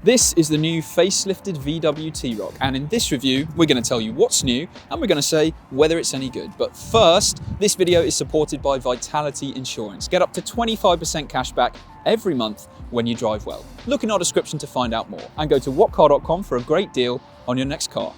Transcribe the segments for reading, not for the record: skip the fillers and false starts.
This is the new facelifted VW T-Roc, and in this review we're going to tell you what's new and we're going to say whether it's any good. But first, this video is supported by Vitality Insurance. Get up to 25% cash back every month when you drive well. Look in our description to find out more and go to whatcar.com for a great deal on your next car.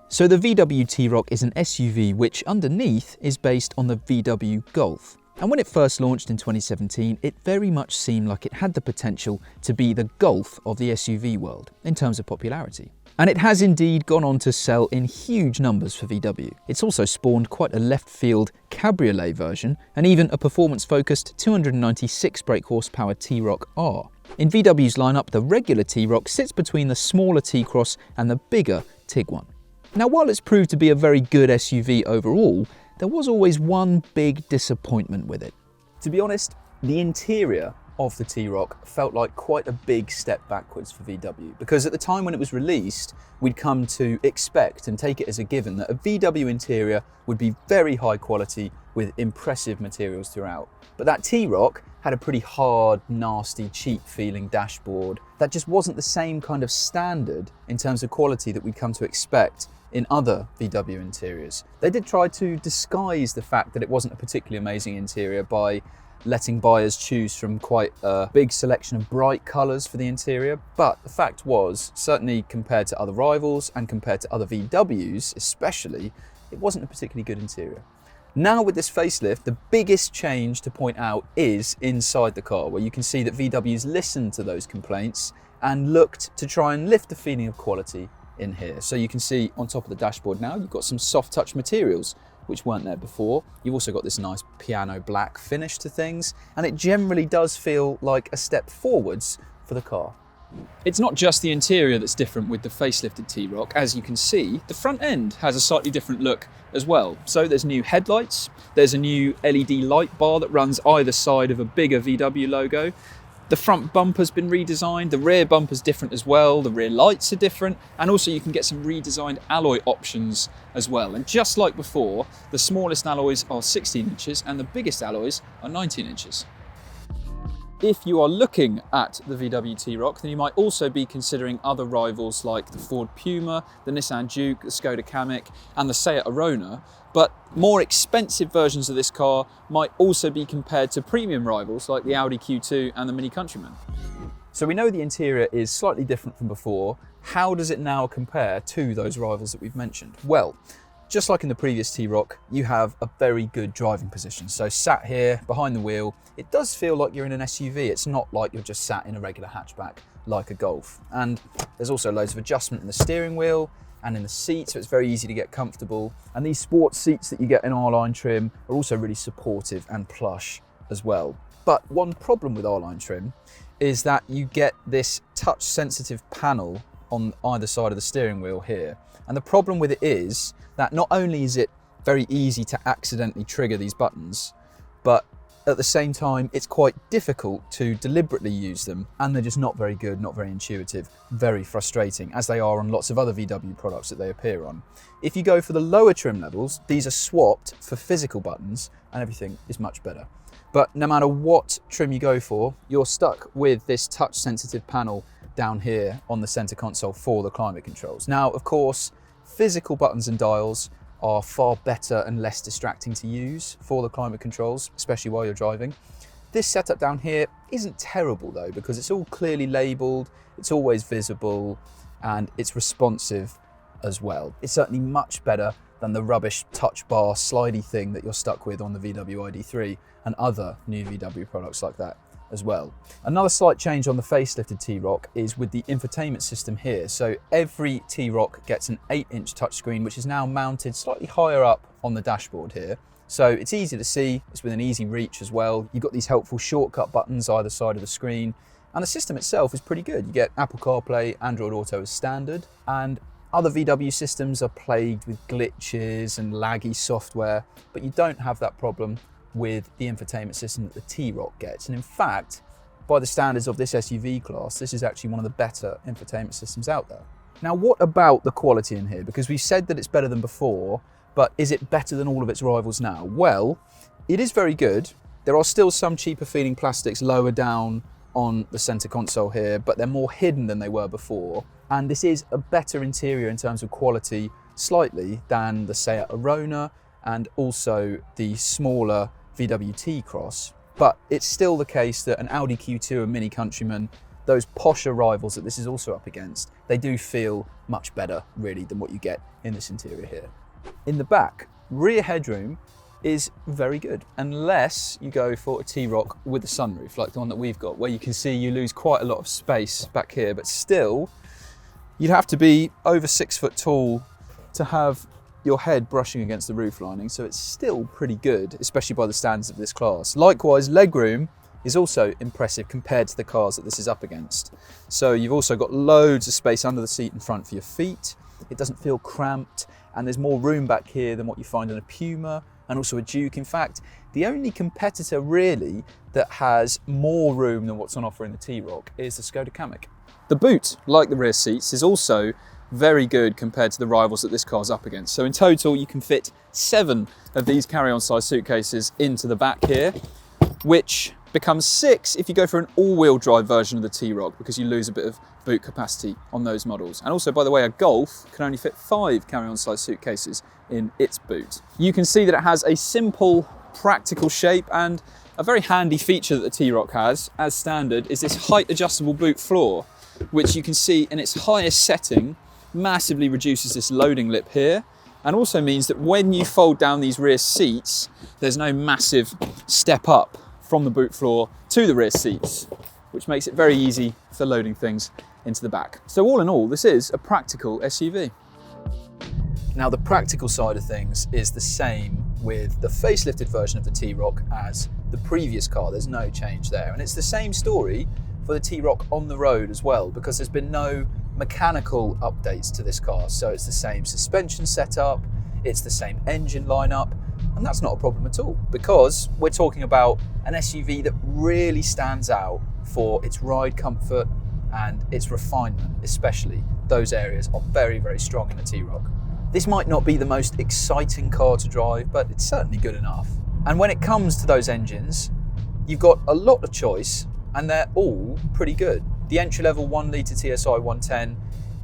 So the VW T-Roc is an SUV which underneath is based on the VW Golf. And when it first launched in 2017, it very much seemed like it had the potential to be the Golf of the SUV world in terms of popularity. And it has indeed gone on to sell in huge numbers for VW. It's also spawned quite a left-field cabriolet version and even a performance-focused 296 brake horsepower T-Roc R. In VW's lineup, the regular T-Roc sits between the smaller T-Cross and the bigger Tiguan. Now, while it's proved to be a very good SUV overall, there was always one big disappointment with it. To be honest, the interior of the T-Roc felt like quite a big step backwards for VW, because at the time when it was released, we'd come to expect and take it as a given that a VW interior would be very high quality with impressive materials throughout. But that T-Roc had a pretty hard, nasty, cheap feeling dashboard that just wasn't the same kind of standard in terms of quality that we'd come to expect in other VW interiors. They did try to disguise the fact that it wasn't a particularly amazing interior by letting buyers choose from quite a big selection of bright colours for the interior, but the fact was, certainly compared to other rivals and compared to other VWs especially, it wasn't a particularly good interior. Now with this facelift, the biggest change to point out is inside the car, where you can see that VW's listened to those complaints and looked to try and lift the feeling of quality in here. So you can see on top of the dashboard now, you've got some soft touch materials which weren't there before. You've also got this nice piano black finish to things, and it generally does feel like a step forwards for the car. It's not just the interior that's different with the facelifted T-Roc. As you can see, the front end has a slightly different look as well. So there's new headlights, there's a new LED light bar that runs either side of a bigger VW logo. The front bumper's been redesigned, the rear bumper's different as well, the rear lights are different, and also you can get some redesigned alloy options as well. And just like before, the smallest alloys are 16 inches and the biggest alloys are 19 inches. If you are looking at the VW T-Roc, then you might also be considering other rivals like the Ford Puma, the Nissan Juke, the Skoda Kamiq and the Seat Arona, but more expensive versions of this car might also be compared to premium rivals like the Audi Q2 and the Mini Countryman. So we know the interior is slightly different from before. How does it now compare to those rivals that we've mentioned? Well, just like in the previous T-Roc, you have a very good driving position. So sat here behind the wheel, it does feel like you're in an SUV. It's not like you're just sat in a regular hatchback like a Golf. And there's also loads of adjustment in the steering wheel and in the seat, so it's very easy to get comfortable. And these sports seats that you get in R-Line trim are also really supportive and plush as well. But one problem with R-Line trim is that you get this touch sensitive panel on either side of the steering wheel here. And the problem with it is that not only is it very easy to accidentally trigger these buttons, but at the same time, it's quite difficult to deliberately use them, and they're just not very good, not very intuitive, very frustrating, as they are on lots of other VW products that they appear on. If you go for the lower trim levels, these are swapped for physical buttons, and everything is much better. But no matter what trim you go for, you're stuck with this touch-sensitive panel down here on the center console for the climate controls. Now, of course, physical buttons and dials are far better and less distracting to use for the climate controls, especially while you're driving. This setup down here isn't terrible though, because it's all clearly labeled, it's always visible, and it's responsive as well. It's certainly much better than the rubbish touch bar slidey thing that you're stuck with on the VW ID3 and other new VW products like that as well. Another slight change on the facelifted T-Roc is with the infotainment system here. So every T-Roc gets an 8-inch touchscreen, which is now mounted slightly higher up on the dashboard here. So it's easy to see, it's within easy reach as well. You've got these helpful shortcut buttons either side of the screen, and the system itself is pretty good. You get Apple CarPlay, Android Auto as standard, and other VW systems are plagued with glitches and laggy software, but you don't have that problem with the infotainment system that the T-Roc gets. And in fact, by the standards of this SUV class, this is actually one of the better infotainment systems out there. Now, what about the quality in here? Because we said that it's better than before, but is it better than all of its rivals now? Well, it is very good, There are still some cheaper feeling plastics lower down on the center console here, but they're more hidden than they were before. And this is a better interior in terms of quality slightly than the Seat Arona and also the smaller VW T-Cross. But it's still the case that an Audi Q2 and Mini Countryman, those posher rivals that this is also up against, they do feel much better really than what you get in this interior here. In the back, rear headroom is very good, unless you go for a T-Roc with a sunroof like the one that we've got, where you can see you lose quite a lot of space back here, but still you'd have to be over 6 foot tall to have your head brushing against the roof lining, so it's still pretty good, especially by the standards of this class. Likewise, legroom is also impressive compared to the cars that this is up against. So you've also got loads of space under the seat in front for your feet. It doesn't feel cramped, and there's more room back here than what you find in a Puma and also a Duke. In fact, the only competitor really that has more room than what's on offer in the T-Roc is the Skoda Kamiq. The boot, like the rear seats, is also very good compared to the rivals that this car's up against. So in total, you can fit 7 of these carry-on size suitcases into the back here, which becomes 6 if you go for an all-wheel drive version of the T-Roc, because you lose a bit of boot capacity on those models. And also, by the way, a Golf can only fit 5 carry-on size suitcases in its boot. You can see that it has a simple, practical shape, and a very handy feature that the T-Roc has, as standard, is this height adjustable boot floor, which you can see in its highest setting massively reduces this loading lip here, and also means that when you fold down these rear seats, there's no massive step up from the boot floor to the rear seats, which makes it very easy for loading things into the back. So all in all, this is a practical SUV. Now, the practical side of things is the same with the facelifted version of the T-Roc as the previous car. There's no change there. And it's the same story for the T-Roc on the road as well, because there's been no mechanical updates to this car. So it's the same suspension setup, it's the same engine lineup, and that's not a problem at all, because we're talking about an SUV that really stands out for its ride comfort and its refinement. Especially those areas are very, very strong in the T-Roc. This might not be the most exciting car to drive, but it's certainly good enough. And when it comes to those engines, you've got a lot of choice, and they're all pretty good. The entry-level 1 litre TSI 110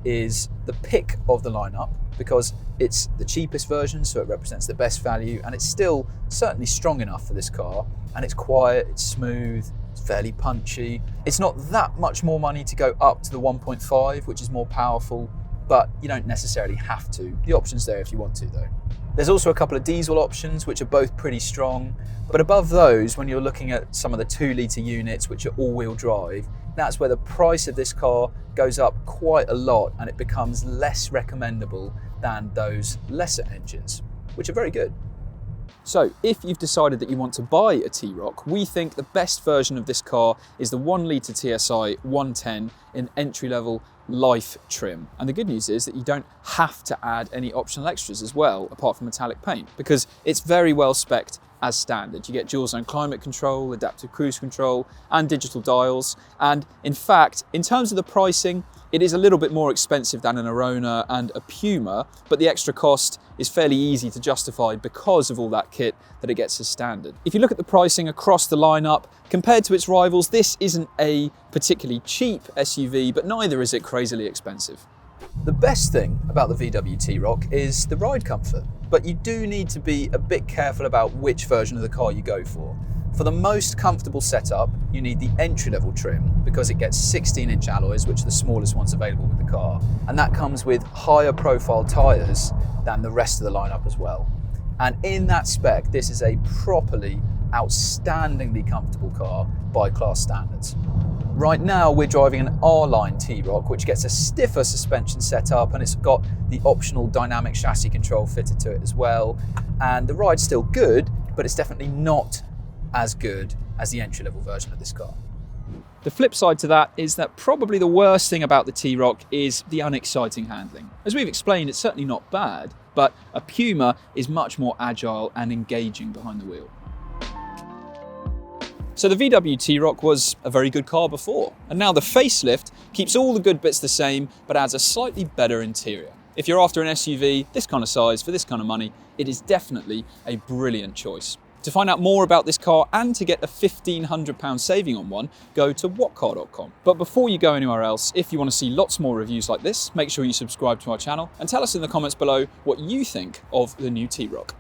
is the pick of the lineup because it's the cheapest version, so it represents the best value, and it's still certainly strong enough for this car. And it's quiet, it's smooth, it's fairly punchy. It's not that much more money to go up to the 1.5, which is more powerful, but you don't necessarily have to. The option's there if you want to, though. There's also a couple of diesel options, which are both pretty strong, but above those, when you're looking at some of the 2 litre units, which are all-wheel drive, that's where the price of this car goes up quite a lot, and it becomes less recommendable than those lesser engines, which are very good. So if you've decided that you want to buy a T-Roc, we think the best version of this car is the 1 litre TSI 110 in entry-level Life trim. And the good news is that you don't have to add any optional extras as well, apart from metallic paint, because it's very well spec'd as standard. You get dual zone climate control, adaptive cruise control, and digital dials. And in fact, in terms of the pricing, it is a little bit more expensive than an Arona and a Puma, but the extra cost is fairly easy to justify because of all that kit that it gets as standard. If you look at the pricing across the lineup, compared to its rivals, this isn't a particularly cheap SUV, but neither is it crazily expensive. The best thing about the VW T-Roc is the ride comfort, but you do need to be a bit careful about which version of the car you go for. For the most comfortable setup, you need the entry-level trim because it gets 16-inch alloys, which are the smallest ones available with the car, and that comes with higher profile tyres than the rest of the lineup as well. And in that spec, this is a properly, outstandingly comfortable car by class standards. Right now, we're driving an R-Line T-Roc, which gets a stiffer suspension setup, and it's got the optional dynamic chassis control fitted to it as well. And the ride's still good, but it's definitely not as good as the entry-level version of this car. The flip side to that is that probably the worst thing about the T-Roc is the unexciting handling. As we've explained, it's certainly not bad, but a Puma is much more agile and engaging behind the wheel. So the VW T-Roc was a very good car before, and now the facelift keeps all the good bits the same, but adds a slightly better interior. If you're after an SUV this kind of size for this kind of money, it is definitely a brilliant choice. To find out more about this car and to get a £1,500 saving on one, go to whatcar.com. But before you go anywhere else, if you want to see lots more reviews like this, make sure you subscribe to our channel and tell us in the comments below what you think of the new T-Roc.